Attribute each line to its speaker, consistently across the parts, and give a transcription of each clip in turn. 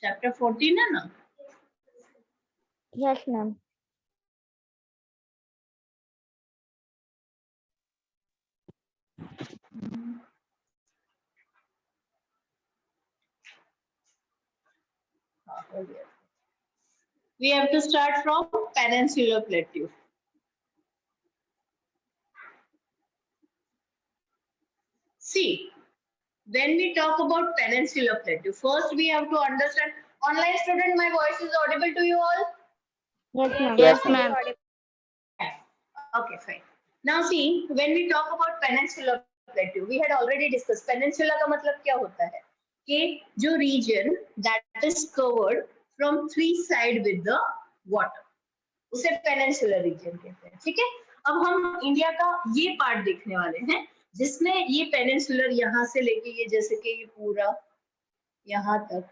Speaker 1: Chapter 14 है ना?
Speaker 2: Yes ma'am.
Speaker 1: We have to start from peninsular plateau. See, when we talk about peninsular plateau, first we have to understand. Online student, my voice is audible to you all?
Speaker 2: Yes ma'am.
Speaker 3: Yes, ma'am.
Speaker 1: Okay, fine. Now see, when we talk about peninsular plateau, we had already discussed. Peninsula का मतलब क्या होता है? कि जो region that is covered from 3 sides with the water, उसे peninsular region कहते हैं. ठीक है? अब हम इंडिया का ये पार्ट देखने वाले हैं, जिसमें ये पेनिनसुलर यहाँ से लेके ये जैसे कि ये पूरा यहाँ तक,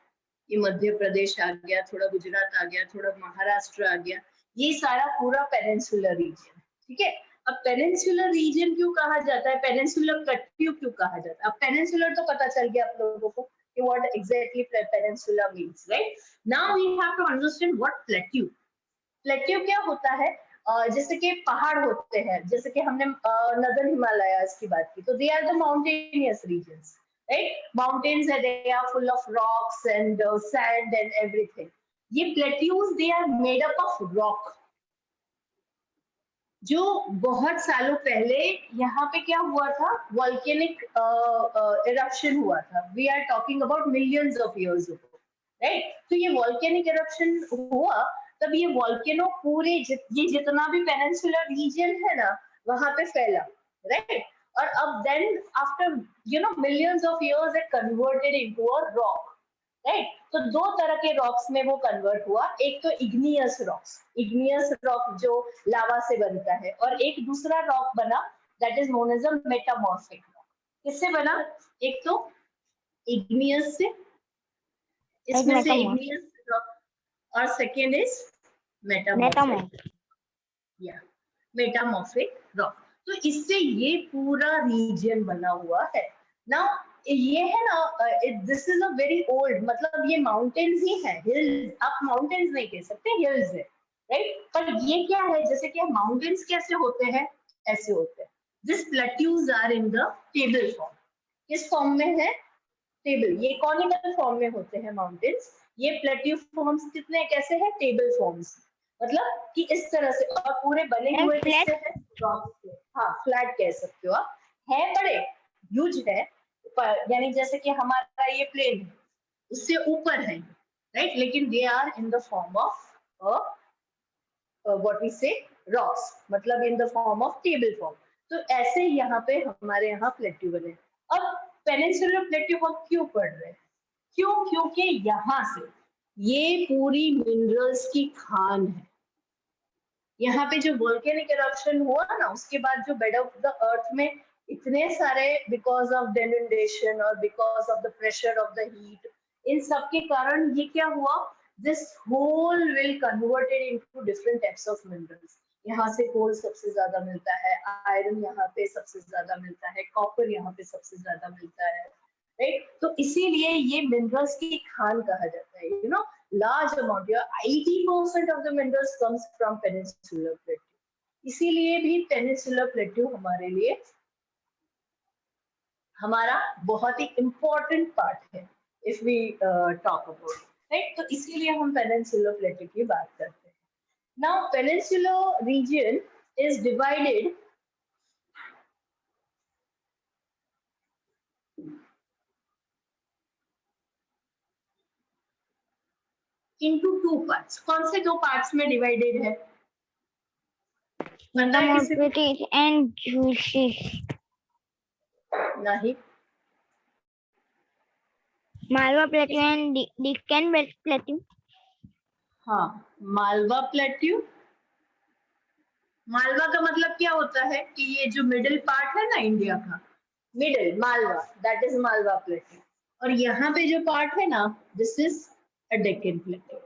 Speaker 1: ये मध्य प्रदेश आ गया, थोड़ा गुजरात आ गया, थोड़ा महाराष्ट्र आ गया, ये सारा पूरा पेनिनसुलर रीजन. ठीक है? अब पेनिनसुलर रीजन क्यों कहा जाता है, पेनिनसुलर प्लेट्यू क्यों कहा जाता है? अब पेनिनसुलर तो पता चल गया आप लोगों को कि what exactly peninsula means, right? Now we have to understand what plateau. Plateau क्या होता है? जैसे कि पहाड़ होते हैं, जैसे कि हमने नदर्न हिमालयाज की बात की, तो they are the mountainous regions, right? Mountains are, they are full of rocks and sand and everything. ये plateaus, they are made up of rock. जो बहुत सालों पहले यहाँ पे क्या हुआ था, वॉल्केनिक इरप्शन हुआ था. We are talking about millions of years ago, right? तो ये वॉल्केनिक इरप्शन हुआ, तब ये वॉल्केनो पूरे ये जितना भी पेनिनसुलर रीजन है ना, वहां पे फैला, राइट? और अब then after millions of years it converted into a rock, right? तो दो तरह के रॉक्स में वो कन्वर्ट हुआ. एक तो इग्नियस रॉक जो लावा से बनता है, और एक दूसरा रॉक बना that is known as a metamorphic rock. किससे बना? एक तो इग्नियस से, इसमें से इग्नियस रॉक, और सेकेंड इज मेटामॉर्फिक रॉक. तो इससे ये पूरा रीजन बना हुआ है. नाउ ये है ना, this is a very old, मतलब ये माउंटेन्स ही है, हिल्स, आप माउंटेन्स नहीं कह सकते, हिल्स है, राइट? पर ये क्या है, जैसे कि माउंटेन्स कैसे होते हैं, ऐसे होते हैं. This plateaus are in the table form. किस फॉर्म में है? टेबल. ये कॉनिकल फॉर्म में होते हैं माउंटेन्स. ये प्लेट्यू फॉर्म्स कितने कैसे हैं? टेबल फॉर्म्स, मतलब कि इस तरह से, और पूरे बने हुए किससे हैं? रॉक से. हाँ, फ्लैट कह सकते हो आप. है बड़े, ह्यूज है, यानी जैसे कि हमारा ये प्लेन है, उससे ऊपर है, राइट? लेकिन they are in the form of what we say rocks, मतलब in the form of table form. तो ऐसे यहाँ पे हमारे यहाँ प्लेट्यू बने. अब पेनिनसुलर प्लेट्यू हम क्यों पढ़ रहे हैं? क्यों? क्योंकि यहाँ से ये पूरी मिनरल्स की खान है. यहाँ पे जो वोल्केनिक इरप्शन हुआ ना, उसके बाद जो बेड ऑफ द अर्थ में इतने सारे, बिकॉज ऑफ डेनुडेशन और because of the pressure of the heat, इन सब के कारण ये क्या हुआ, this whole will converted into different types of minerals. यहाँ से कोल सबसे ज्यादा मिलता है, आयरन यहाँ पे सबसे ज्यादा मिलता है, कॉपर यहाँ पे सबसे ज्यादा मिलता है, राइट? तो इसीलिए ये मिनरल्स की खान कहा जाता है. large amount, 80% of the minerals comes from peninsular plateau. इसीलिए भी peninsular plateau हमारे लिए हमारा बहुत ही important part है, if we talk about it, right? तो इसीलिए हम peninsular plateau की बात करते हैं. Now peninsular region is divided into two parts. कौन से दो पार्ट्स में डिवाइडेड है?
Speaker 2: Metamorphic and juicy.
Speaker 1: नहीं.
Speaker 2: Malwa plateau and Deccan plateau.
Speaker 1: हाँ, मालवा प्लेट्यू. मालवा का मतलब क्या होता है कि ये जो मिडिल पार्ट है ना इंडिया का, middle Malwa, that is Malwa plateau. और यहाँ पे जो पार्ट है ना, this is a Deccan plateau.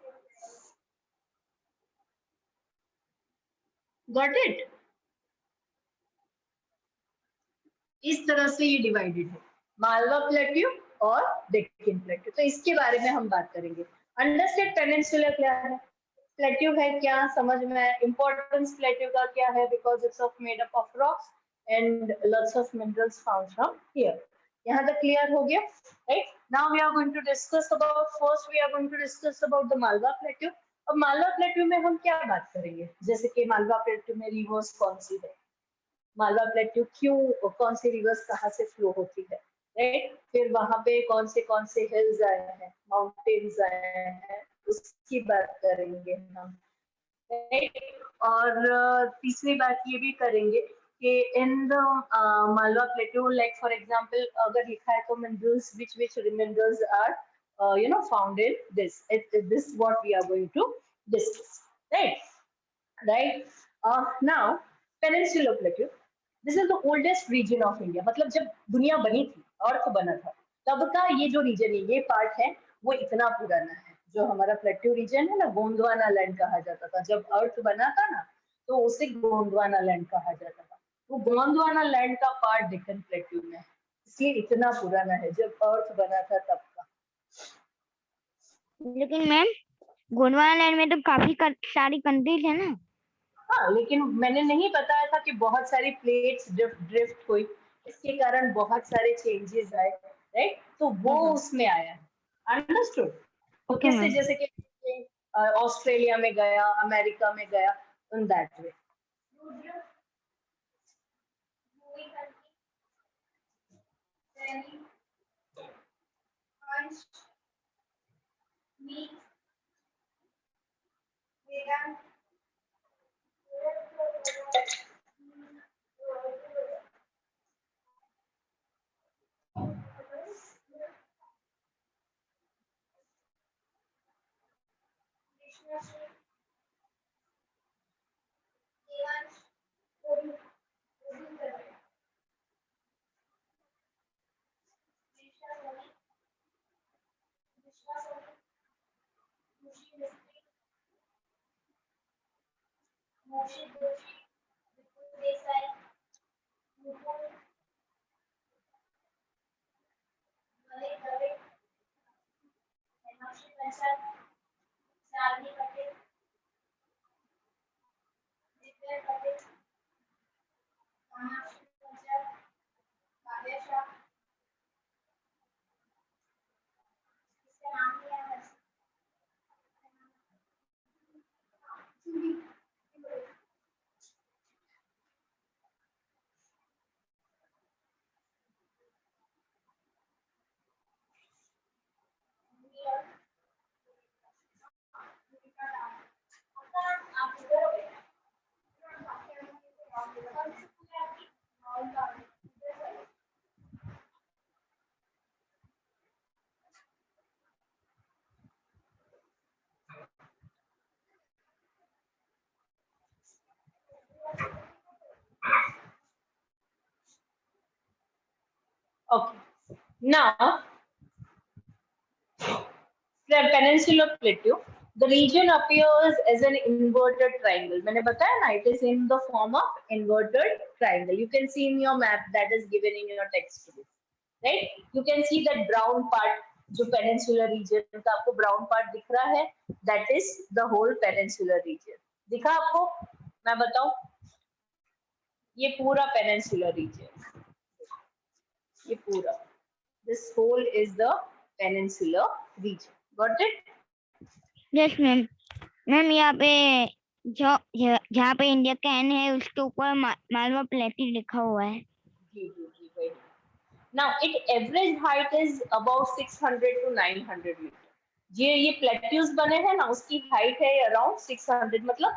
Speaker 1: Got it? इस तरह से ये डिवाइडेड है, मालवा प्लेट्यू और डेक्कन प्लेट्यू. तो इसके बारे में हम बात करेंगे. अंडरस्टैंड पेनिनसुला क्या है, प्लेट्यू है क्या, समझ में इंपॉर्टेंस प्लेट्यू का क्या है, because it's of made up of rocks and lots of minerals found from here. यहाँ तक क्लियर हो गया, right? Now we are going to discuss about, first we are going to discuss about the Malwa plateau. अब Malwa plateau में हम क्या बात करेंगे, जैसे कि मालवा प्लेट्यू में रिवर्स कौन सी है, मालवा प्लेट्यू क्यों, कौन सी रिवर्स कहाँ से फ्लो होती है, राइट? फिर वहां पे कौन से हिल्स आए हैं, माउंटेन्स आए हैं, उसकी बात करेंगे हम, राइट? और तीसरी बात ये भी करेंगे कि in the Malwa plateau, like for example अगर लिखा है तो minerals, which minerals are found in this, this what we are going to discuss, right? Now peninsular plateau, this is the oldest region of India. मतलब जब दुनिया बनी थी, अर्थ बना था, तब का ये जो रीजन है, ये पार्ट है, वो इतना पुराना है. जो हमारा प्लेट्यू रीजन है ना, गोंडवाना लैंड कहा जाता था. जब अर्थ बना था ना, तो उसे गोंडवाना लैंड कहा जाता था. वो गोंडवाना लैंड का पार्ट डेक्कन प्लेट्यू में है, इसलिए इतना पुराना है, जब अर्थ बना था तब का.
Speaker 2: लेकिन मैम गोंडवाना लैंड में तो काफी सारी कंट्रीज है ना.
Speaker 1: हाँ, लेकिन मैंने नहीं बताया था कि बहुत सारी प्लेट्स ड्रिफ्ट हुई, इसके कारण बहुत सारे चेंजेस आए, राइट? तो वो उसमें आया है, अंडरस्टूड? तो
Speaker 2: Okay,
Speaker 1: कैसे,
Speaker 2: ma'am.
Speaker 1: जैसे कि ऑस्ट्रेलिया में गया, अमेरिका में गया, in that way. Okay. Now, the peninsular plateau, the region appears as an inverted triangle. मैंने बताया ना, it is in the form of inverted triangle. You can see in your map that is given in your textbook, right? You can see that brown part, जो peninsular region का आपको brown part दिख रहा है, that is the whole peninsular region. दिखा आपको? मैं बताऊं? ये पूरा peninsular region, ये पूरा. This whole is the peninsular region. Got it?
Speaker 2: Yes, ma'am. Ma'am यहाँ पे जहाँ पे इंडिया का एन है उसके ऊपर मालवा प्लेट्यू लिखा हुआ है.
Speaker 1: जी जी जी, wait. Now, its average height is about 600 to 900 meter. ये प्लेट्यूज बने हैं ना, उसकी हाइट है अराउंड 600, मतलब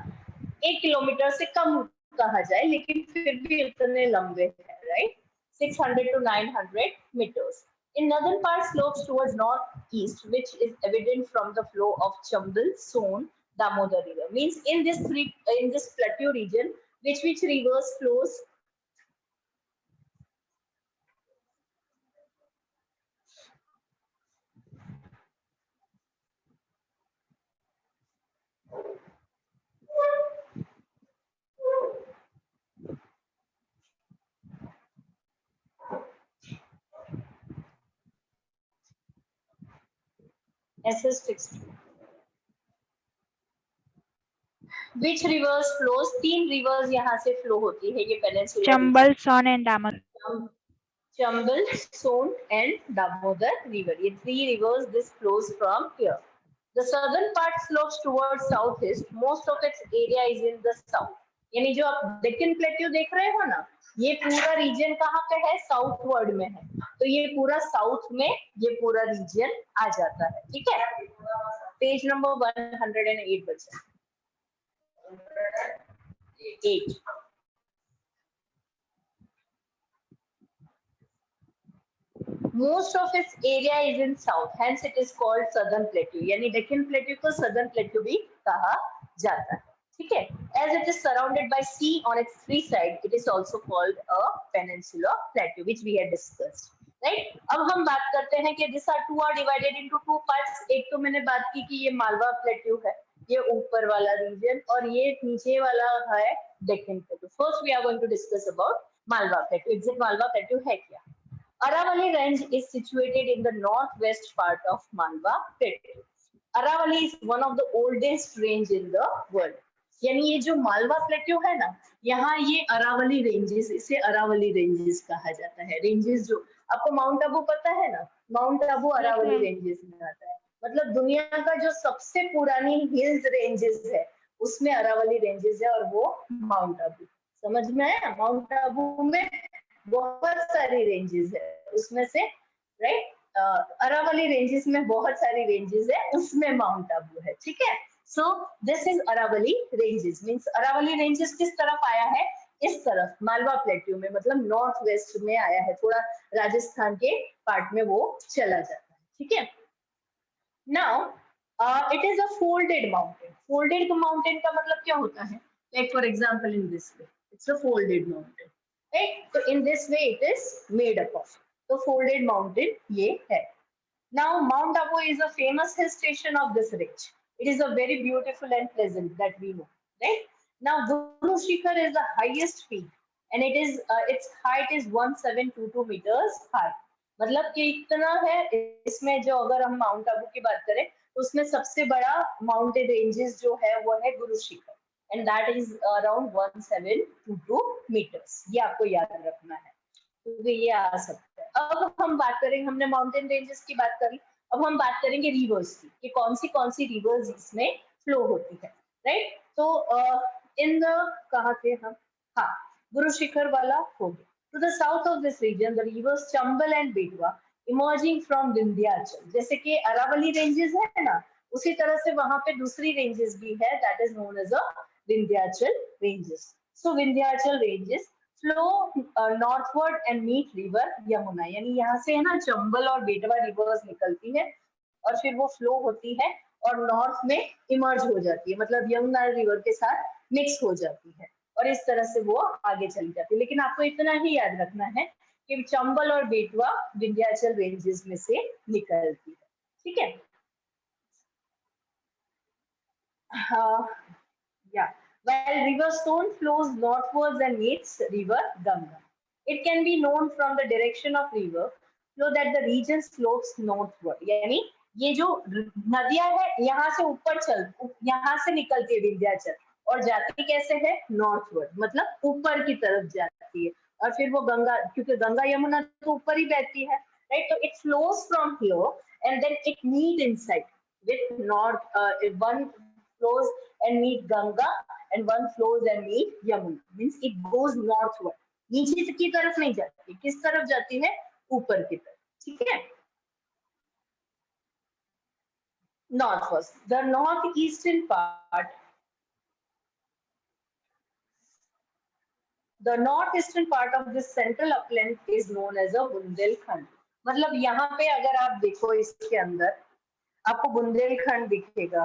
Speaker 1: 1 किलोमीटर से कम कहा जाए, लेकिन फिर भी इतने लंबे हैं, right? 600 to 900 meters. In northern part slopes towards northeast, which is evident from the flow of Chambal, Son, Damodar river. Means in this plateau region, which rivers flows? SS 60. Which rivers flows? 3 rivers यहाँ से flow होती है ये peninsula
Speaker 3: Chambal, Son and Damodar.
Speaker 1: Chambal, Son and Damodar river. ये 3 rivers this flows from here. The southern part slopes towards southeast. Most of its area is in the south. यानी जो आप Deccan plateau देख रहे हो ना, ये पूरा रीजन कहाँ पे है? साउथवर्ड में है, तो ये पूरा साउथ में ये पूरा रीजन आ जाता है। ठीक है, पेज नंबर 108 बचा 8। Most of its area is in south, hence it is called southern plateau. यानी डेक्कन प्लेट्यू को southern plateau भी कहा जाता है। ठीक है, as it is surrounded by sea on its three sides, it is also called a peninsular plateau, which we had discussed. Right? अब हम बात करते हैं कि these are two are divided into two parts. एक तो मैंने बात की कि ये मालवा प्लेट्यू है, ये ऊपर वाला रीजन, और ये नीचे वाला है Deccan plateau. First we are going to discuss about Malwa plateau. Exact Malwa plateau है क्या? Aravalli Range is situated in the northwest part of Malwa Plateau. Aravalli is one of the oldest range in the world. यानी ये जो Malwa plateau है ना, यहाँ ये Aravalli ranges, इसे अरावली रेंजेस कहा जाता है। रेंजेस जो आपको माउंट आबू पता है ना, माउंट आबू अरावली रेंजेस में आता है। मतलब दुनिया का जो सबसे पुरानी हिल्स रेंजेस है उसमें अरावली रेंजेस है, और वो माउंट आबू। समझ में आया? माउंट आबू में बहुत सारी रेंजेस है, उसमें से राइट अरावली रेंजेस में बहुत सारी रेंजेस है, उसमें माउंट आबू है। ठीक है, so this is Aravalli ranges. Means Aravalli ranges किस तरफ आया है? इस तरफ मालवा प्लेट्यू में, मतलब नॉर्थ वेस्ट में आया है, थोड़ा राजस्थान के पार्ट में वो चला जाता है। ठीक है, now it is a folded mountain. Folded mountain का मतलब क्या होता है? Like for example in this way it's a folded mountain. Right? So in this way it is made up of. So folded mountain ये है। Now Mount Abu is a famous hill station of this range. It is a very beautiful and pleasant that we know. Right? Now Guru Shikhar is the highest peak and it is its height is 1722 meters high. मतलब कि इतना है, इसमें जो अगर हम mount Abu की बात करें तो उसमें सबसे बड़ा माउंटेन रेंजेस जो है वो है Guru Shikhar, and that is around 1722 meters. ये आपको याद रखना है, क्योंकि ये आ सकता है। अब हम बात करेंगे, हमने माउंटेन रेंजेस की बात करी, अब हम बात करेंगे रिवर्स की कि कौन सी रिवर्स इसमें फ्लो होती है। राइट, तो इन द कहाँ थे हम? हाँ, गुरु शिखर वाला हो गया। To the south of this region the rivers Chambal and Betwa emerging from Vindhyachal. जैसे कि अरावली रेंजेस है ना, उसी तरह से वहां पे दूसरी रेंजेस भी है, that is known as a Vindhyachal ranges. So Vindhyachal ranges flow northward and meet river Yamuna. यानी यहाँ से है ना चंबल और बेटवा रिवर्स निकलती है और फिर वो फ्लो होती है और नॉर्थ में इमर्ज हो जाती है, मतलब यमुना रिवर के साथ मिक्स हो जाती है और इस तरह से वो आगे चली जाती है। लेकिन आपको इतना ही याद रखना है कि चंबल और बेटवा विंध्याचल रेंजेस में से निकलती है। ठीक है, yeah. While river Stone flows northwards and meets river Ganga, it can be known from the direction of river flow that the region slopes northward. यानी ये जो नदियां है यहाँ से ऊपर यहाँ से निकलती है विंध्याचल और जाती कैसे है? नॉर्थवर्ड, मतलब ऊपर की तरफ जाती है। और फिर वो गंगा, क्योंकि गंगा यमुना तो ऊपर ही बहती है, राइट? तो it flows from here and then it meet inside with north one flows and meet Ganga and one flows and meet Yamuna. Means it goes northward. नीचे की तरफ नहीं जाती, किस तरफ जाती है? ऊपर की तरफ। ठीक है, northward. The northeastern part, the northeastern part of this central upland is known as a Bundelkhand. मतलब यहाँ पे अगर आप देखो इसके अंदर आपको बुंदेलखंड दिखेगा।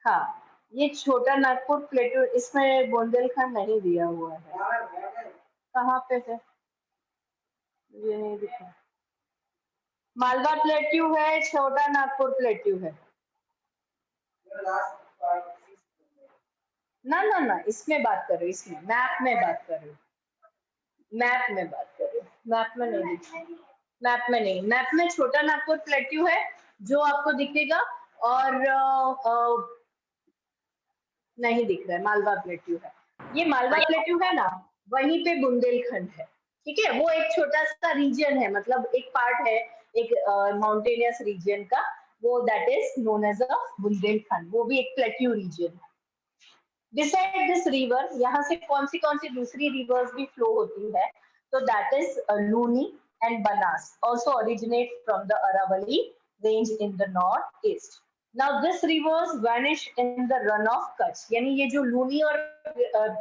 Speaker 1: हाँ, ये छोटा नागपुर प्लेटू, इसमें बुंदेलखंड नहीं दिया हुआ है। कहाँ पे है? ये नहीं दिखा। मालवा प्लेट्यू है, छोटा नागपुर प्लेट्यू है। ना ना ना, इसमें बात कर रही हूँ, इसमें मैप में बात कर रही हूँ, मैप में बात कर रही हूँ। मैप में नहीं दिख रहा, मैप में नहीं, मैप में छोटा नागपुर प्लेट्यू है जो आपको दिखेगा, और नहीं दिख रहा है, मालवा प्लेट्यू है। ये मालवा प्लेट्यू है ना, वहीं पे बुंदेलखंड है, ठीक है। वो एक छोटा सा रीजन है, मतलब एक पार्ट है एक माउंटेनियस रीजन का, वो that is known as a Bundelkhand, वो भी एक प्लेट्यू रीजन है। Beside this river, यहाँ से कौन सी दूसरी rivers भी flow होती है, तो that is Luni and Banas also originate from the Aravalli range in the northeast. Now this rivers vanish in the run of Kutch, यानी ये जो लूनी और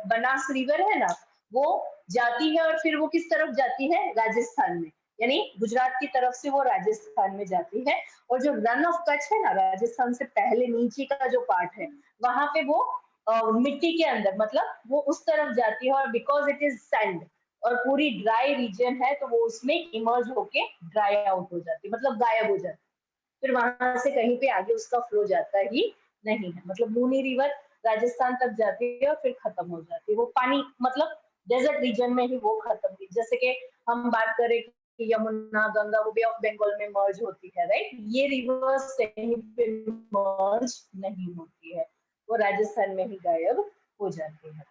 Speaker 1: बनास रिवर है ना, वो जाती है और फिर वो किस तरफ जाती है, राजस्थान में, यानी गुजरात की तरफ से वो राजस्थान में जाती है, और जो रन ऑफ कच्छ है ना, राजस्थान से पहले नीचे का जो पार्ट है, वहां पे वो मिट्टी के अंदर, मतलब वो उस तरफ जाती है, और बिकॉज इट इज सैंड और पूरी ड्राई रीजन है, तो वो उसमें इमर्ज होके ड्राई आउट हो जाती है, मतलब गायब हो जाती है, फिर वहां से कहीं पे आगे उसका फ्लो जाता ही नहीं है। मतलब लूनी रिवर राजस्थान तक जाती है और फिर खत्म हो जाती है, वो पानी मतलब डेजर्ट रीजन में ही वो खत्म हुई। जैसे कि हम बात करें कि यमुना, गंगा, वो बे ऑफ बंगाल में मर्ज होती है, राइट, ये रिवर्स कहीं पे मर्ज नहीं होती है, वो राजस्थान में ही गायब हो जाती है।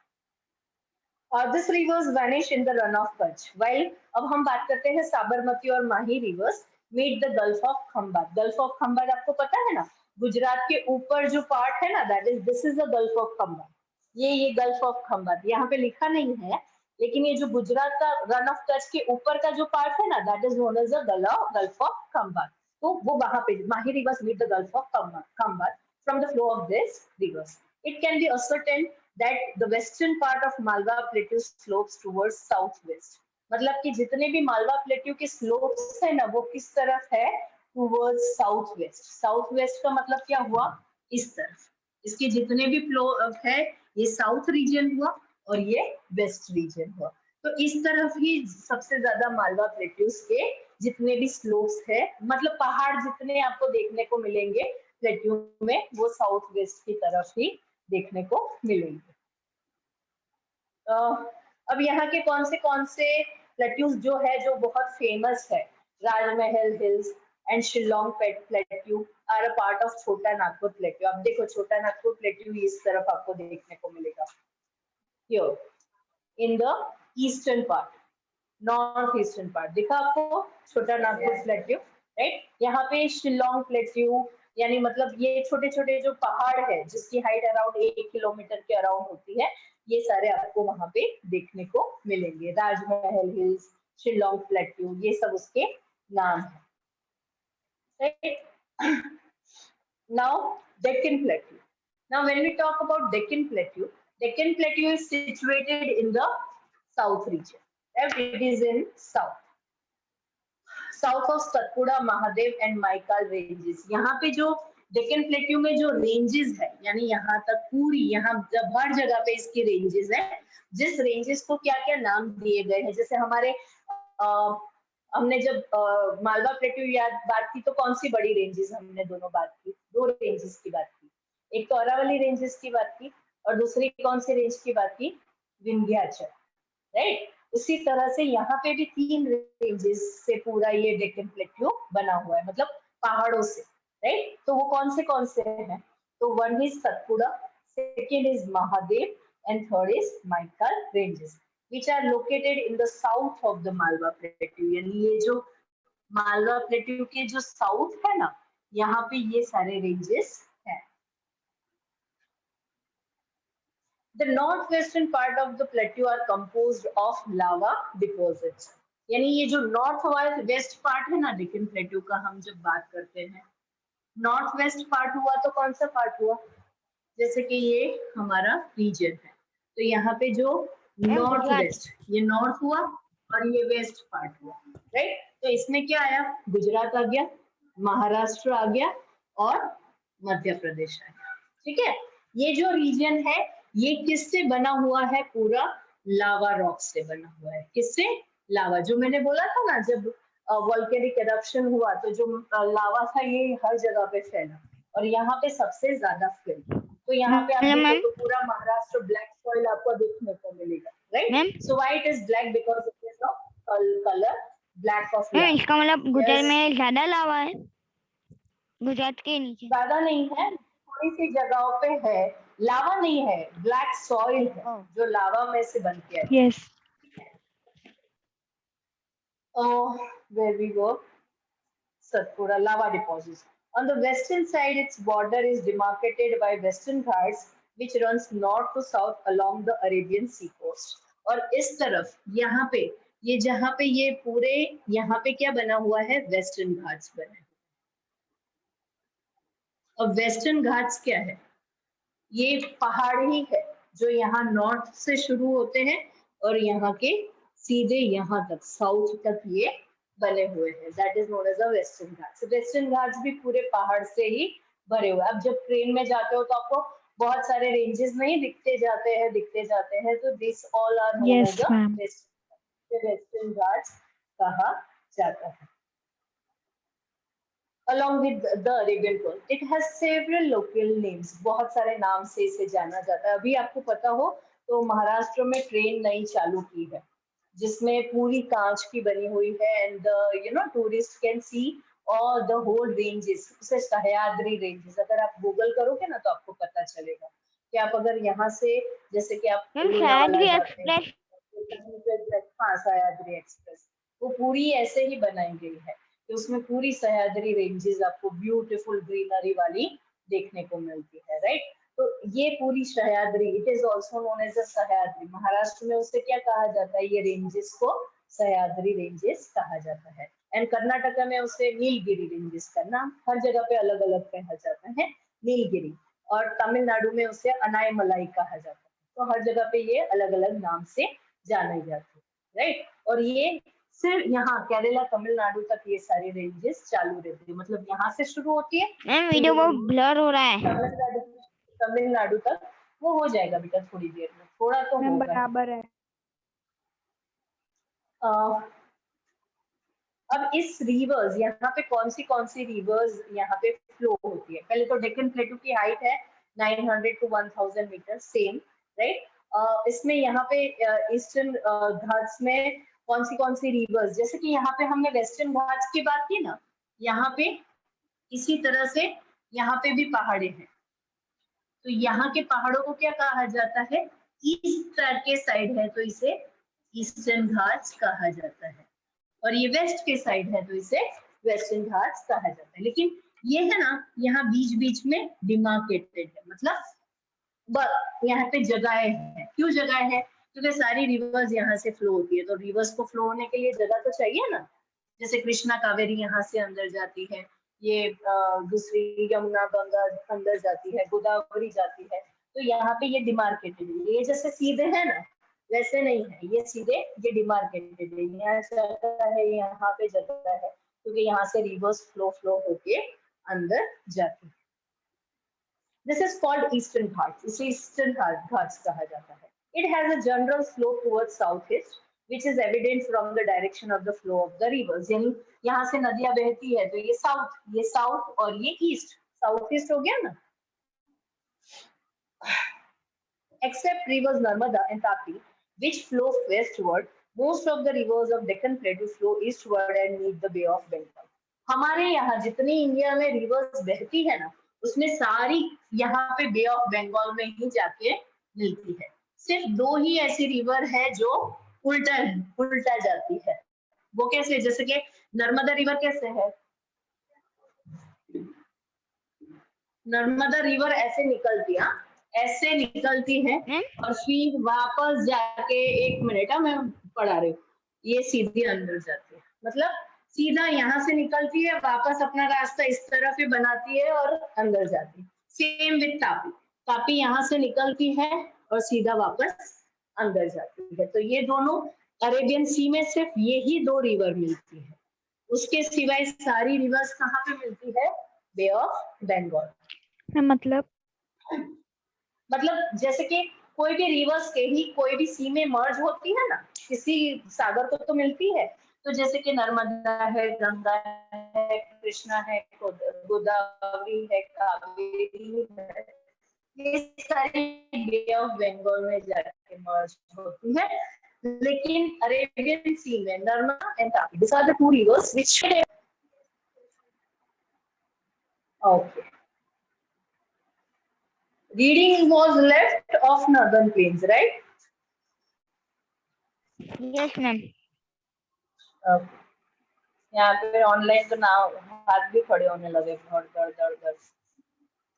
Speaker 1: This rivers vanish in the run of Kutch. While अब हम बात करते हैं साबरमती और माही rivers meet the Gulf of Khambat. Gulf of Khambat आपको पता है ना, गुजरात के ऊपर जो पार्ट है ना, that is this is the Gulf of Khambat. ये Gulf of Khambat यहाँ पे लिखा नहीं है, लेकिन ये जो गुजरात का रन ऑफ कच्छ के ऊपर का जो पार्ट है ना, that is known as the Gulf of Khambat. तो वो वहां पे माही rivers meet the Gulf of Khambat from the flow of this rivers. It can be ascertained that the western part of Malwa Plateau slopes towards southwest. मतलब कि जितने भी Malwa plateau के slopes है ना, वो किस तरफ है, टूवर्ड्स साउथवेस्ट। साउथवेस्ट का मतलब क्या हुआ, इस तरफ, इसके जितने भी फ्लो है, ये साउथ रीजन हुआ और ये वेस्ट रीजन हुआ, तो इस तरफ ही सबसे ज्यादा मालवा प्लेट्यूज के जितने भी स्लोप्स है, मतलब पहाड़ जितने आपको देखने को मिलेंगे प्लेट्यू में, वो साउथ वेस्ट की तरफ ही देखने को मिलेंगे। अब यहाँ के कौन से प्लेट्यूज जो है जो बहुत फेमस है, Rajmahal hills and Shillong plateau are a part of Chota Nagpur plateau. अब देखो छोटा नागपुर प्लेट्यू इस तरफ आपको देखने को मिलेगा, here in the eastern part, north eastern part दिखा आपको छोटा नागपुर प्लेट्यू, राइट। यहाँ पे शिलोंग प्लेट्यू, यानी मतलब ये छोटे छोटे जो पहाड़ है जिसकी हाइट अराउंड 1 किलोमीटर के अराउंड होती है, ये सारे आपको वहां पे देखने को मिलेंगे। राजमहल हिल्स, शिलोंग प्लेट्यू, ये सब उसके नाम है। Now Deccan plateau. Now when we talk about Deccan plateau is situated in the south region, it is in south of Satpura, Mahadev and Maikal ranges. यहाँ पे जो डेक्कन प्लेट्यू में जो रेंजेस है, यानी यहाँ तक पूरी, यहाँ जब हर जगह पे इसकी रेंजेस है, जिस रेंजेस को क्या क्या नाम दिए गए हैं, जैसे हमारे हमने जब मालवा प्लेट्यू याद बात की, तो कौन सी बड़ी रेंजेस हमने दोनों बात की, 2 रेंजेस की बात की, एक तो अरावली रेंजेस की बात की और दूसरी कौन सी रेंज की बात की, विंध्याचल, राइट। उसी तरह से यहाँ पे भी 3 रेंजेस से पूरा ये डेक्कन प्लेट्यू बना हुआ है, मतलब पहाड़ों से, राइट। तो वो कौन से हैं, तो 1 is Satpura, second is Mahadev and third is Maikal ranges, which are located in the south of the Malwa Plateau। यानी ये जो मालवा प्लेट्यू के जो साउथ है ना, यहाँ पे ये सारे रेंजेस हैं। The northwestern part of the plateau are composed of lava deposits। यानी ये जो नॉर्थ वेस्ट पार्ट है ना डेक्कन प्लेट्यू का, हम जब बात करते हैं नॉर्थ वेस्ट पार्ट हुआ, तो कौन सा पार्ट हुआ, जैसे कि ये हमारा रीजन है, तो यहाँ पे जो नॉर्थ वेस्ट, ये नॉर्थ हुआ और ये वेस्ट पार्ट हुआ, राइट। तो इसमें क्या आया, गुजरात आ गया, महाराष्ट्र आ गया और मध्य प्रदेश आ गया, ठीक है। ये जो रीजन है ये किससे बना हुआ है, पूरा लावा रॉक से बना हुआ है। किससे, लावा, जो मैंने बोला था ना, जब वोल्केनिक एरप्शन हुआ तो जो लावा था ये हर जगह पे फैला और यहाँ पे सबसे ज्यादा फैला। तो यहाँ पे आप देखो तो पूरा महाराष्ट्र ब्लैक सॉइल आपको देखने को मिलेगा, right. So why it is black, because it is of color black of
Speaker 2: ma'am
Speaker 1: lava.
Speaker 2: इसका मतलब गुजरात
Speaker 1: Yes.
Speaker 2: में ज्यादा लावा है, गुजरात के नीचे।
Speaker 1: ज्यादा नहीं है, थोड़ी सी जगहों पे है, लावा नहीं है, ब्लैक सॉइल है
Speaker 2: Oh.
Speaker 1: जो लावा में से बन के है।
Speaker 3: Yes.
Speaker 1: Oh, where we go, Satpura lava deposits. On the western side, its border is demarcated by Western Ghats, which runs north to south along the Arabian Sea coast. और इस तरफ यहाँ पे ये जहाँ पे ये पूरे यहाँ पे क्या बना हुआ है, वेस्टर्न घाट्स बने हैं। और वेस्टर्न घाट्स क्या है, ये पहाड़ ही है जो यहाँ नॉर्थ से शुरू होते हैं और यहाँ के सीधे यहाँ तक साउथ तक ये बने हुए हैं। That is known as the western Ghats. Western Ghats भी पूरे पहाड़ से ही भरे हुए हैं। अब जब ट्रेन में जाते हो तो आपको बहुत सारे रेंजेस नहीं दिखते जाते हैं, तो this all are known
Speaker 3: Yes,
Speaker 1: as the
Speaker 3: ma'am.
Speaker 1: Western Ghats कहा जाता है। Along with the Arabian Coast, it has several local names. बहुत सारे नाम से इसे जाना जाता है। अभी आपको पता हो तो महाराष्ट्र में ट्रेन नई चालू की है जिसमें पूरी कांच की बनी हुई है and tourist can see all the whole ranges, उसे सह्याद्री रेंजेस। अगर आप गूगल करोगे ना तो आपको पता चलेगा कि आप अगर यहाँ से जैसे कि आप
Speaker 2: मैम
Speaker 1: लोनावाला
Speaker 2: सह्याद्री
Speaker 1: जाते हैं,
Speaker 2: एक्सप्रेस,
Speaker 1: हाँ सह्याद्री एक्सप्रेस, वो पूरी ऐसे ही बनाई गई है कि उसमें पूरी सह्याद्री रेंजेस आपको ब्यूटीफुल ग्रीनरी वाली देखने को मिलती है, राइट। तो ये पूरी Sahyadri, it is also known as a Sahyadri. Maharashtra में उसे क्या कहा जाता है, ये रेंजेस को सह्याद्री रेंजेस कहा जाता है। एंड कर्नाटका में उसे नीलगिरी रेंजेस का नाम, हर जगह पे अलग अलग कहा जाता है नीलगिरी। और तमिलनाडु में उसे अनायमलाई कहा जाता है। तो हर जगह पे ये अलग अलग नाम से जाने जाते हैं, राइट। और ये सिर्फ यहाँ केरला तमिलनाडु तक ये सारी रेंजेस चालू रहती है, मतलब यहाँ से शुरू होती है।
Speaker 2: मैम वीडियो बहुत ब्लर हो रहा है।
Speaker 1: तमिलनाडु तक वो हो जाएगा बेटा थोड़ी देर में, थोड़ा तो
Speaker 3: मैम
Speaker 1: होगा।
Speaker 3: बराबर है।
Speaker 1: अब इस रिवर्स यहाँ पे कौन सी रिवर्स यहाँ पे फ्लो होती है। पहले तो डेक्कन प्लेटू की हाइट है 900 to 1000 मीटर, सेम, राइट। इसमें यहाँ पे ईस्टर्न घाट्स में कौन सी रिवर्स, जैसे कि यहाँ पे हमने वेस्टर्न घाट्स की बात की ना, यहाँ पे इसी तरह से यहाँ पे भी पहाड़े हैं। तो यहाँ के पहाड़ों को क्या कहा जाता है, ईस्ट के साइड है तो इसे ईस्टर्न घाट्स कहा जाता है, और ये वेस्ट के साइड है तो इसे वेस्टर्न घाट्स कहा जाता है। लेकिन ये है ना, यहाँ बीच बीच में डिमार्केटेड है, मतलब यहाँ पे जगहें हैं। क्यों जगह है, क्योंकि सारी रिवर्स यहाँ से फ्लो होती है, तो रिवर्स को फ्लो होने के लिए जगह तो चाहिए ना। जैसे कृष्णा कावेरी यहाँ से अंदर जाती है, ये दूसरी यमुना गंगा अंदर जाती है, गोदावरी जाती है, तो यहाँ पे ये डिमार्केटेड है। ये जैसे सीधे है ना, वैसे नहीं है, ये सीधे ये डिमार्केटेड है। यहाँ जगह है, यहाँ पे जगह है, क्योंकि यहाँ से रिवर्स फ्लो होके अंदर जाती है। This is called Eastern Ghats. इसे Eastern Ghats कहा जाता है. It has a general slope towards southeast, which is evident from the direction of the flow of the rivers. यानी यहाँ से नदियाँ बहती है तो ये साउथ और ये ईस्ट, साउथ ईस्ट हो गया ना। Except rivers Narmada and Tapi, which flow westward, most of the rivers of Deccan Plateau flow eastward and meet the Bay of Bengal. हमारे यहाँ जितनी इंडिया में रिवर्स बहती है ना, उसमें सारी यहाँ पे बे ऑफ बंगाल में ही जाके मिलती है। सिर्फ 2 ही ऐसी रिवर है जो उल्टा जाती है। वो कैसे, जैसे कि नर्मदा रिवर कैसे है, नर्मदा रिवर ऐसे निकलती है, ऐसे निकलती है और फिर वापस जाके, 1 मिनट मैं पढ़ा रही हूँ, ये सीधी अंदर जाती है, मतलब सीधा यहाँ से निकलती है, वापस अपना रास्ता इस तरफ ही बनाती है और अंदर जाती है। सेम विद तापी, तापी यहाँ से निकलती है और सीधा वापस अंदर जाती है। तो ये दोनों अरेबियन सी में सिर्फ यही 2 रिवर मिलती है, उसके सिवाय सारी रिवर्स कहाँ पे मिलती है, बे ऑफ बंगाल। मतलब जैसे कि कोई भी रिवर्स के ही कोई भी सी में मर्ज होती है ना, किसी सागर को तो मिलती है। तो जैसे कि नर्मदा है, गंगा है, कृष्णा है, गोदावरी है, कावेरी है, ये सारी बे ऑफ बंगाल में जाके मर्ज होती है। लेकिन अरेबियन सी में Narmada and Tapi, these are the two rivers which okay. Reading was left of northern plains, right?
Speaker 2: Yes, ma'am.
Speaker 1: Okay. यहाँ पे ऑनलाइन तो ना हाथ भी खड़े होने लगे, धड़ धड़ धड़ धड़।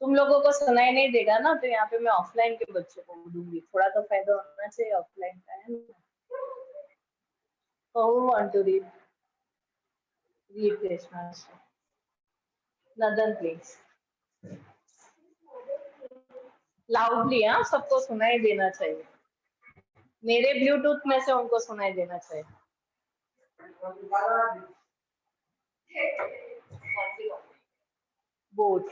Speaker 1: तुम लोगों को सुनाई नहीं देगा ना, तो यहाँ पे मैं ऑफलाइन के बच्चों को दूंगी, थोड़ा तो फायदा होना चाहिए ऑफलाइन का, है ना? So who want to read? Read Krishna. Northern plains. Loudly, हाँ, सबको सुनाई देना चाहिए। मेरे ब्लूटूथ में से उनको सुनाई देना चाहिए। Both.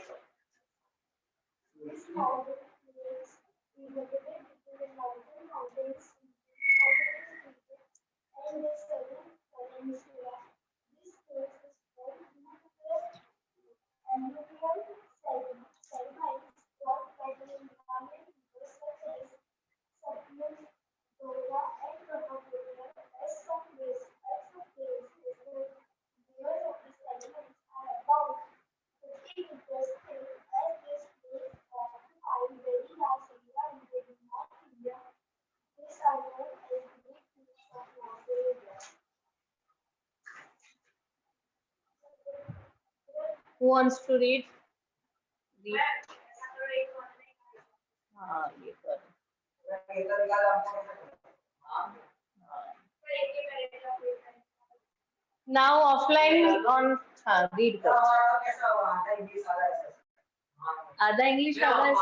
Speaker 1: Who wants to read? Read. हाँ, ये कर। Now offline on हाँ read कर। आधा इंग्लिश आधा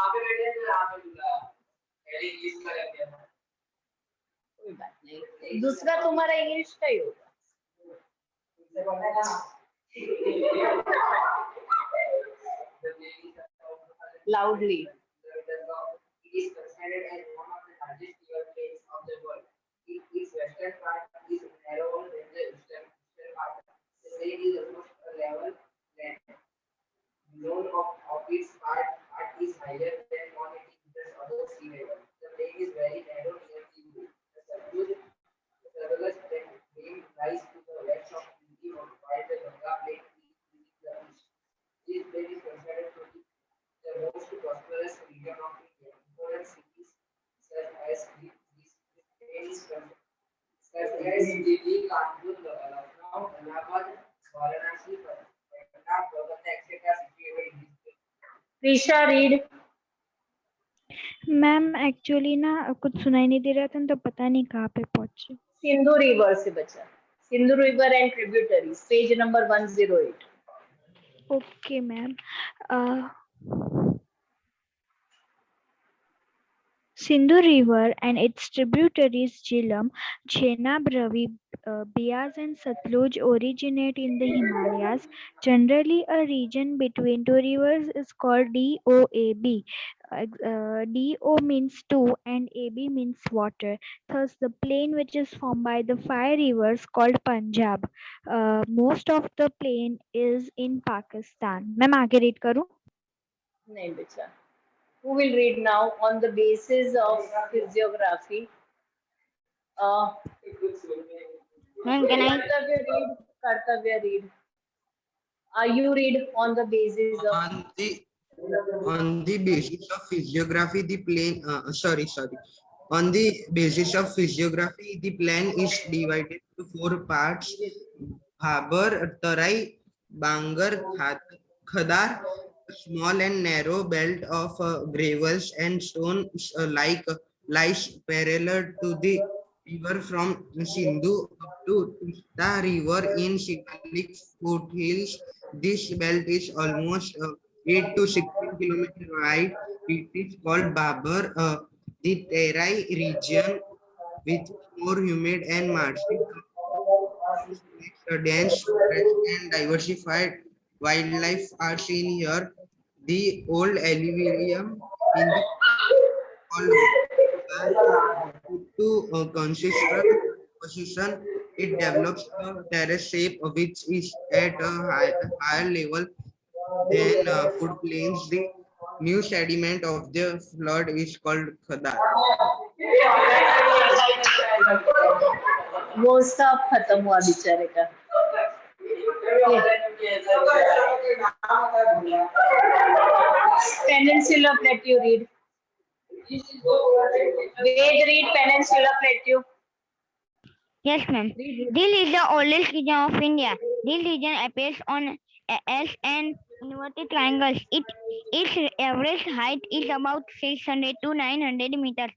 Speaker 1: कोई बात नहीं, दूसरा तुम्हारा इंग्लिश का ही होगा। Loudly. It is considered as one of the largest river plains of the world. Its western part is narrower than the eastern part. The plain is almost a level land. The zone of its part is higher than 180 meters above sea level. The plain is very narrow near Cebu. The Sargalas plain lies to the west of India, while the Ganga plain is to the east. This plain is considered to be the most prosperous region of India. Important cities such as Delhi, Kanpur, Lucknow, Allahabad, Varanasi, Patna, Kolkata, etc. situated in this place. Prisha, read.
Speaker 3: Ma'am actually ना कुछ सुनाई नहीं दे रहा था तो पता नहीं कहाँ पे पहुंचे।
Speaker 1: सिंधु रिवर से बचा, Sindhu river and tributaries, page number 108.
Speaker 3: Okay ma'am. Sindhu River and its tributaries Jhelum, Chenab, Ravi, Beas and Satluj originate in the Himalayas. Generally, a region between two rivers is called DOAB. DO means two and AB means water. Thus, the plain which is formed by the five rivers called Punjab. Most of the plain is in Pakistan. मैं आगे read करूँ?
Speaker 1: नहीं बेचा. Who will read now on the basis of physiography?
Speaker 2: Ma'am, can I?
Speaker 1: Kartavya read. You read on the basis of.
Speaker 4: On the basis of physiography, the plain. On the basis of physiography, the plain is divided to four parts: Bhabar, Tarai, Bangar, Khadar. Small and narrow belt of gravels and stone lies parallel to the river from Sindhu up to the river in Shikalik foothills. This belt is almost 8 to 16 kilometers wide. It is called Babar. The Terai region, which is more humid and marshy, dense, fresh and diversified wildlife are seen here. The old alluvium in the to consistent position, it develops a terrace shape which is at a higher level than floodplains. The New sediment of the flood is called khadar.
Speaker 1: वो सब खत्म हुआ बेचारे का। Peninsula Plateau, read. Ved, read Peninsula Plateau.
Speaker 2: Yes, ma'am. This is the oldest region of India. This region appears on as an inverted triangle. Its average height is about 600 to 900 meters.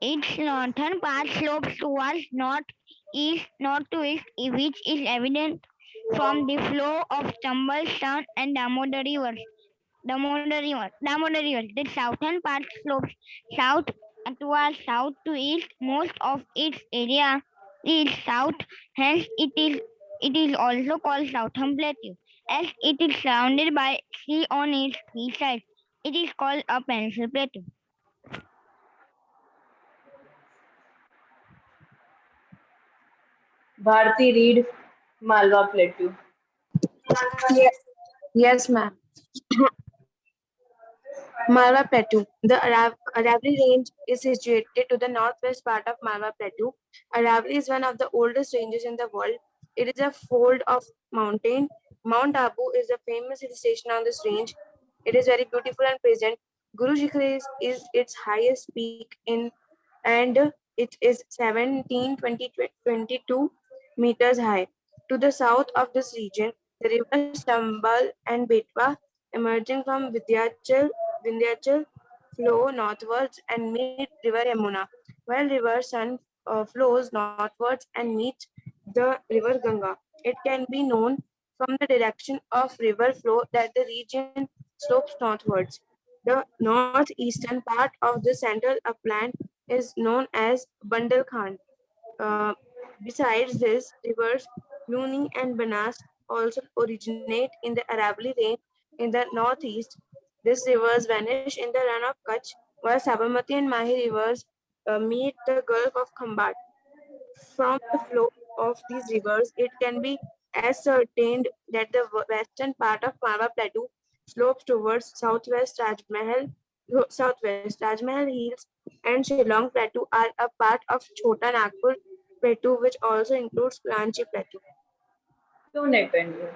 Speaker 2: Its northern part slopes towards north to east, which is evident from the flow of Chambal, Son, and Damodar rivers. The southern part slopes south towards south to east. Most of its area is south, hence it is also called Southern Plateau. As it is surrounded by sea on its three sides, it is called a peninsular plateau.
Speaker 1: Bharti, read Malwa Plateau.
Speaker 5: Yes, ma'am. Malwa Plateau. The Aravalli Range is situated to the northwest part of Malwa Plateau. Aravalli is one of the oldest ranges in the world. It is a fold of mountain. Mount Abu is the famous hill station on this range. It is very beautiful and pleasant. Guru Shikhar is its highest peak and it is 22 meters high. To the south of this region, the rivers Chambal and Betwa emerging from Vindhyachal flow northwards and meet River Yamuna, while River Sun flows northwards and meets the River Ganga. It can be known from the direction of river flow that the region slopes northwards. The northeastern part of the central upland is known as Bundelkhand. Uh, Besides this, rivers Luni and Banas also originate in the Aravalli Range in the northeast. These rivers vanish in the run of Kutch, while Sabarmati and Mahi rivers meet the Gulf of Khambat. From the flow of these rivers, it can be ascertained that the western part of Malwa Plateau slopes towards southwest. Raj Mahal Hills and Shillong Plateau are a part of Chota Nagpur Plateau, which also includes Ranchi Plateau.
Speaker 1: क्यों नहीं पहन रहे?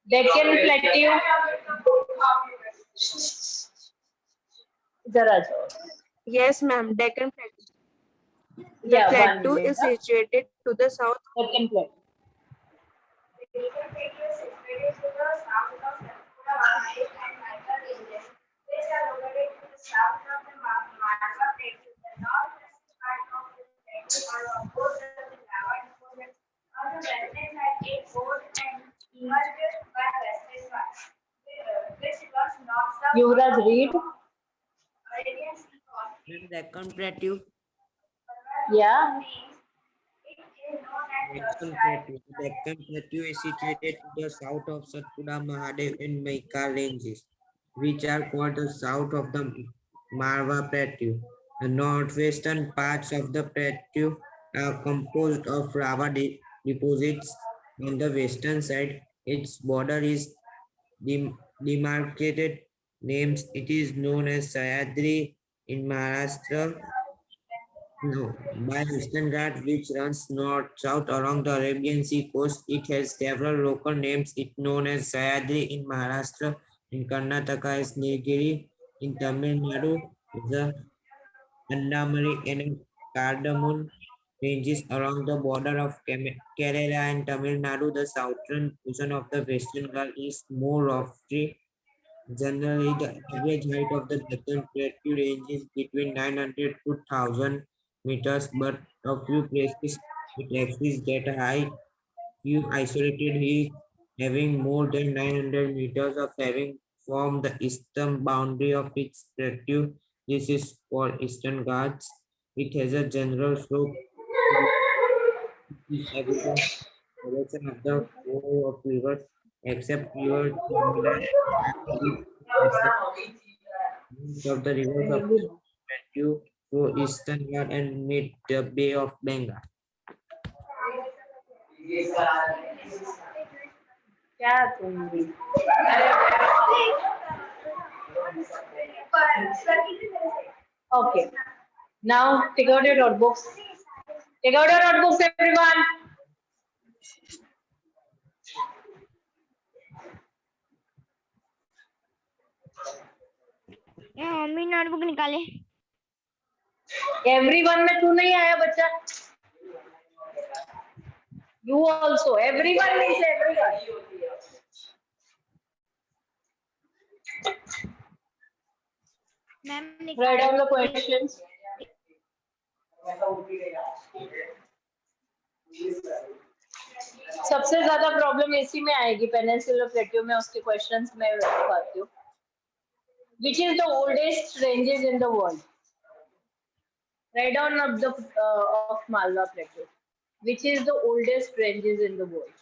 Speaker 1: Deccan Plateau. जरा जाओ.
Speaker 5: Yes, ma'am. Deccan Plateau. The
Speaker 1: Yeah,
Speaker 5: plateau is situated to the south.
Speaker 1: Deccan Plateau. Yuvraj, read.
Speaker 4: Deccan Plateau.
Speaker 1: Yeah.
Speaker 4: Deccan Plateau is situated to the south of Satpura Mahadev and Maikar ranges, which are called the south of the Marwa Plateau. The northwestern parts of the plateau are composed of lava deposits. On the western side, its border is demarcated names. It is known as Sahyadri in Maharashtra. No, by Eastern Ghat, which runs north-south along the Arabian Sea coast, it has several local names. It known as Sahyadri in Maharashtra, in Karnataka is Nilgiri, in Tamil Nadu is the Andamari and Cardamom ranges along the border of Kerala and Tamil Nadu. The southern portion of the Western Ghat is more lofty. Generally, the average height of the Deccan Plateau range is between 900 to 1000 meters, but a few places it exceeds that high. Few isolated hills having more than 900 meters of having formed the eastern boundary of its plateau. This is called Eastern Ghats. It has a general slope is evident direction of the flow of rivers, except river Yamuna of the rivers of the plateau go easternward and meet the Bay of Bengal.
Speaker 1: क्या तुम भी okay, now take out your notebooks, everyone.
Speaker 2: Mummy notebook निकाले।
Speaker 1: everyone में तू नहीं आया बच्चा, you also, everyone means everyone.
Speaker 2: Ma'am
Speaker 1: Write down the questions. सबसे ज्यादा प्रॉब्लम इसी में आएगी, पेनिनसुलर प्लेट्यू में, उसके क्वेश्चंस में बताती हूँ। Which is the oldest ranges in the world? Write down of the of Malwa Plateau. Which is the oldest ranges in the world?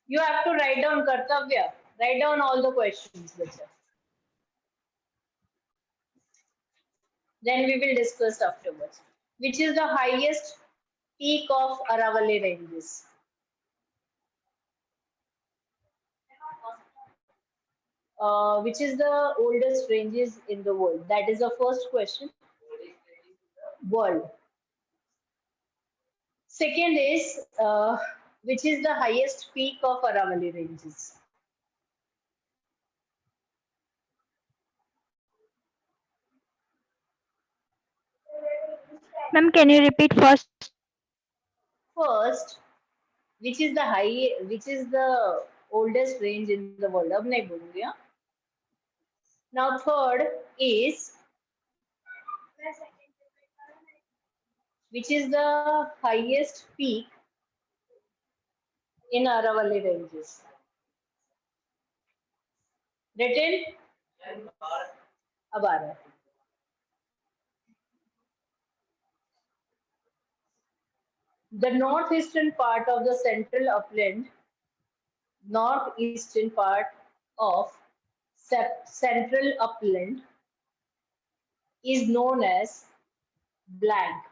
Speaker 1: You have to write down Kartavya. Write down all the questions, Bacha. Then we will discuss afterwards. Which is the highest peak of Aravalli ranges? Which is the oldest ranges in the world? That is the first question. World. Second is, which is the highest peak of Aravalli ranges?
Speaker 3: Ma'am, can you repeat first?
Speaker 1: First, which is the oldest range in the world? अब नहीं बोलूंगी हाँ. Now third is, which is the highest peak in Aravalli ranges? Written? अब आ रहा है. The northeastern part of the central upland, northeastern part of central upland is known as blank.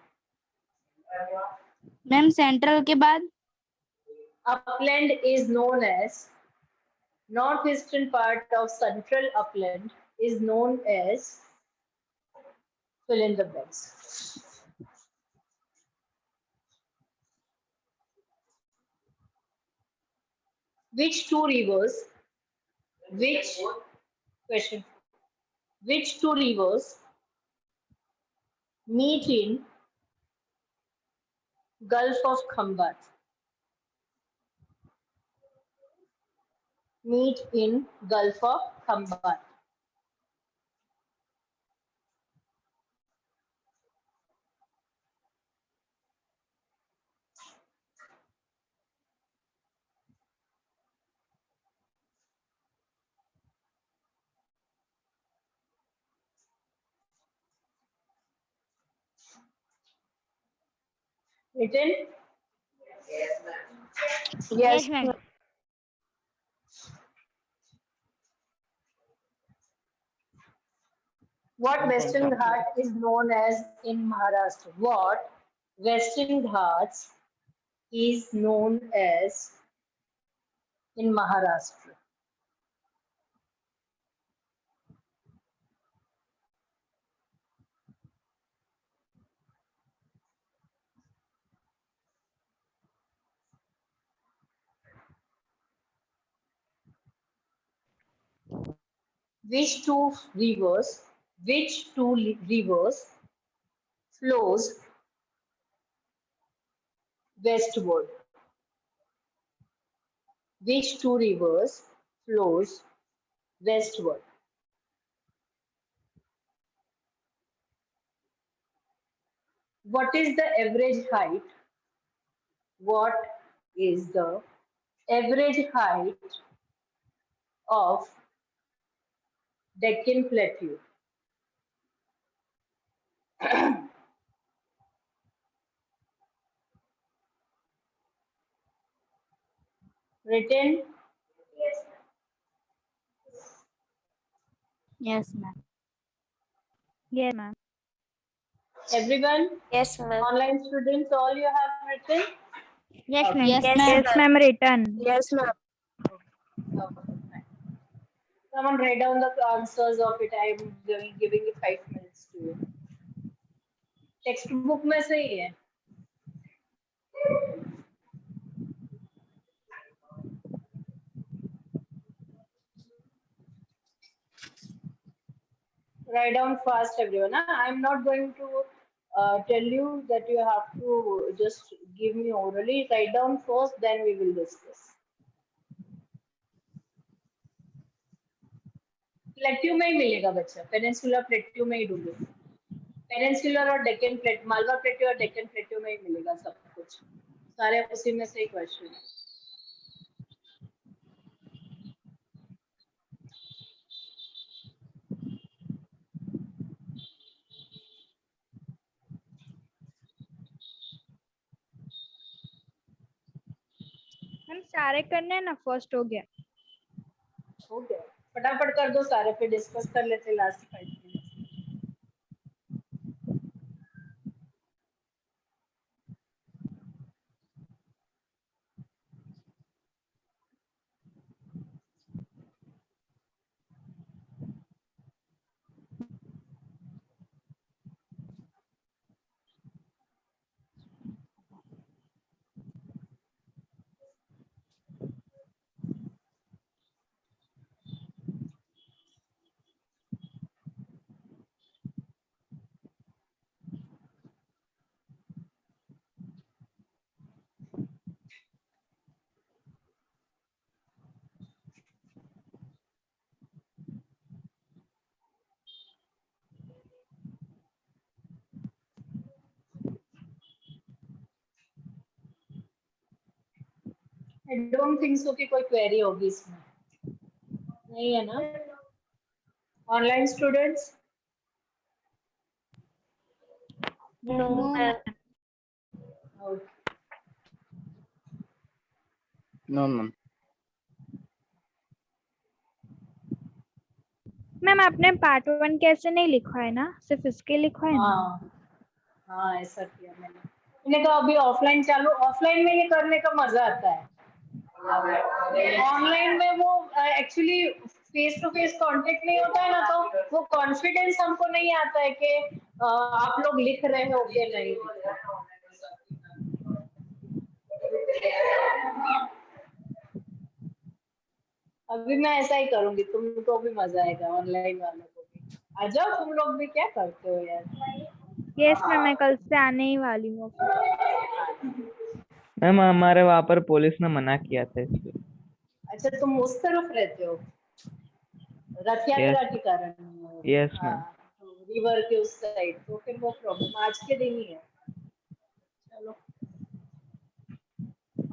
Speaker 5: Ma'am central के बाद
Speaker 1: Upland is known as, northeastern part of central upland is known as, fill in the blanks. Which two rivers meet in Gulf of Khambat? Meet in Gulf of Khambat. Written?
Speaker 2: Yes, ma'am.
Speaker 1: What Western Ghat is known as in Maharashtra? What Western Ghats is known as in Maharashtra? Which two rivers flows westward? Which two rivers flows westward? What is the average height? What is the average height of Deccan Plateau? Written?
Speaker 3: Yes, ma'am. Yes, ma'am.
Speaker 1: Everyone,
Speaker 5: Yes, ma'am.
Speaker 1: online students, all you have written?
Speaker 2: Yes,
Speaker 1: Okay.
Speaker 2: ma'am.
Speaker 5: Yes,
Speaker 3: Yes, ma'am. Written.
Speaker 5: Yes, ma'am.
Speaker 1: Okay, fine. Someone write down the answers of it. I am giving you 5 minutes to you. Textbook में से ही है. Write down fast, everyone. I'm not going to tell you that you have to just give me orally. Write down first, then we will discuss. Plateau में ही मिलेगा बच्चा, peninsular plateau में ही ढूंढो. Peninsular और Deccan plate, Malwa plateau और Deccan plateau में ही मिलेगा सब कुछ. सारे उसी में से ही क्वेश्चन है.
Speaker 3: हम सारे करने हैं ना, फर्स्ट हो गया.
Speaker 1: हो गया, फटाफट कर दो सारे, फिर डिस्कस कर लेते last 5 minute. I don't think so कि कोई क्वेरी होगी इसमें, नहीं है ना? Online students?
Speaker 5: No, ma'am.
Speaker 1: Okay.
Speaker 6: No, ma'am.
Speaker 3: Ma'am आपने पार्ट 1 कैसे नहीं लिखा है ना, सिर्फ इसके लिखा है ना.
Speaker 1: हाँ हाँ, ऐसा किया मैंने. मैंने कहा अभी ऑफलाइन चालू, ऑफलाइन में ये करने का मजा आता है. ऑनलाइन में वो actually face to face contact नहीं होता है ना, तो वो कॉन्फिडेंस हमको नहीं आता है कि आप लोग लिख रहे हो कि नहीं. अभी मैं ऐसा ही करूंगी, तुमको भी मजा आएगा, ऑनलाइन वालों को भी. आ जाओ तुम लोग भी, क्या करते हो यार.
Speaker 3: यस मैम, मैं कल से आने ही वाली हूँ.
Speaker 6: मैम हमारे वहाँ पर पुलिस ने मना किया था इसलिए.
Speaker 1: अच्छा, तुम उस तरफ रहते हो, रथ यात्रा के कारण.
Speaker 6: Yes ma'am.
Speaker 1: रिवर के उस साइड, तो फिर वो प्रॉब्लम आज के दिन ही है. चलो,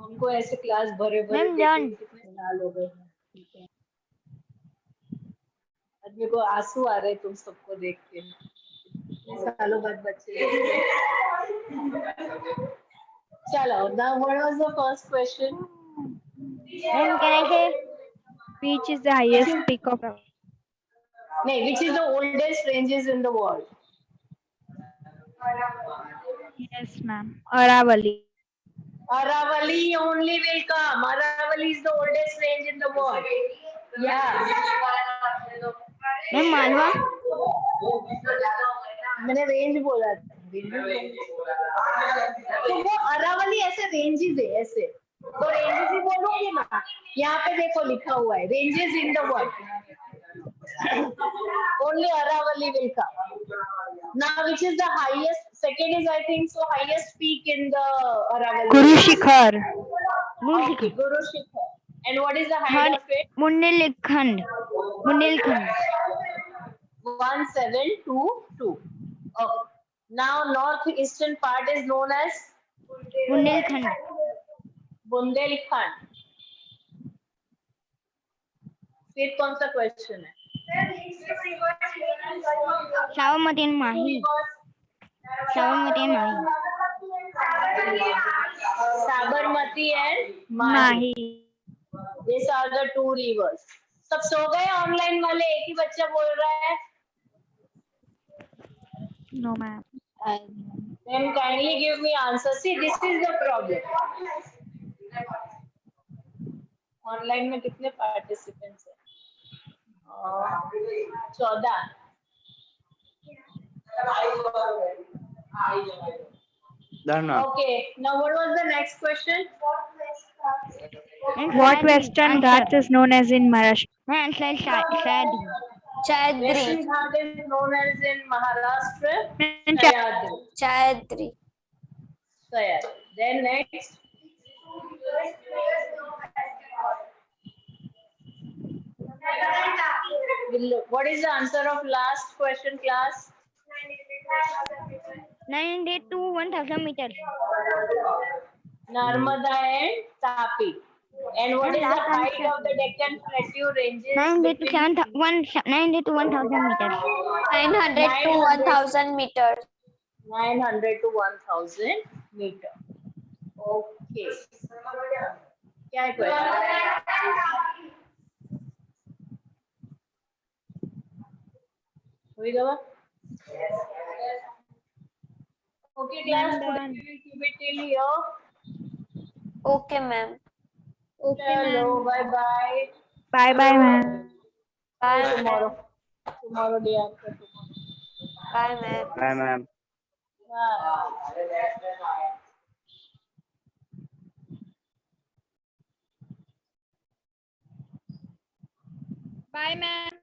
Speaker 1: हमको ऐसे क्लास भरे भरे
Speaker 2: मैम डन.
Speaker 1: कितने साल हो गए. ठीक है, आदमी को आंसू आ रहे तुम सबको देख के. इतने सालों बाद बच्चे. चलो, now what was the first question?
Speaker 2: Ma'am, can I say?
Speaker 3: Which is the highest peak of?
Speaker 1: नहीं, which is the oldest ranges in the world?
Speaker 3: Yes ma'am, Aravalli.
Speaker 1: Aravalli only will come. Aravalli is the oldest range in the world. Yeah.
Speaker 2: Ma'am, Malwa.
Speaker 1: मैंने range बोला था. तो वो अरावली ऐसे ranges है ऐसे, तो रेंजेस ही बोलोगे ना. यहाँ पे देखो लिखा हुआ है ranges in the world. Only Aravalli will come. Now, which is the highest? Second is, I think, so highest peak in the Aravalli.
Speaker 3: Guru Shikhar.
Speaker 1: Okay, Guru Shikhar. And what is the height of it?
Speaker 2: Bundelkhand. Bundelkhand.
Speaker 1: 1722. Okay. Now, northeastern part is known as
Speaker 2: Bundelkhand.
Speaker 1: Bundelkhand. फिर कौन सा question है?
Speaker 2: Sabarmati and Mahi. Sabarmati and Mahi.
Speaker 1: Sabarmati and Mahi.
Speaker 3: Mahi.
Speaker 1: These are the two rivers. सब सो गए online वाले? एक ही बच्चा बोल रहा है.
Speaker 3: No, ma'am.
Speaker 1: Then kindly give me answer. See, this is the problem. Online में कितने पार्टिसिपेंट्स हैं? 14.
Speaker 6: Done, ma'am.
Speaker 1: Okay. Now, what was the next question?
Speaker 3: What Western Ghats is known as in Maharashtra?
Speaker 2: My answer is Sahyadri.
Speaker 1: Western
Speaker 5: Chayadri.
Speaker 1: Ghat is known as in Maharashtra.
Speaker 3: And
Speaker 1: Sahyadri.
Speaker 5: Chayadri.
Speaker 1: Sahyadri. Then next. What is the answer of last question, class?
Speaker 2: 900 to 1000 meters.
Speaker 1: Narmada and Tapi. And what is the height of the Deccan Plateau ranges?
Speaker 2: 900 to 900 to 1000 meters.
Speaker 5: 900 to 1000 meters.
Speaker 1: 900 to 1000 meter. Okay. क्या है question? हुई गवा? Okay, class. Today we will keep it till here.
Speaker 5: Okay, ma'am.
Speaker 1: Hello. Bye bye.
Speaker 3: bye bye, ma'am.
Speaker 5: Bye, ma'am.
Speaker 1: Tomorrow. Tomorrow day after tomorrow.
Speaker 5: Bye, ma'am.
Speaker 6: Bye, ma'am.
Speaker 1: Bye.
Speaker 3: Bye, ma'am.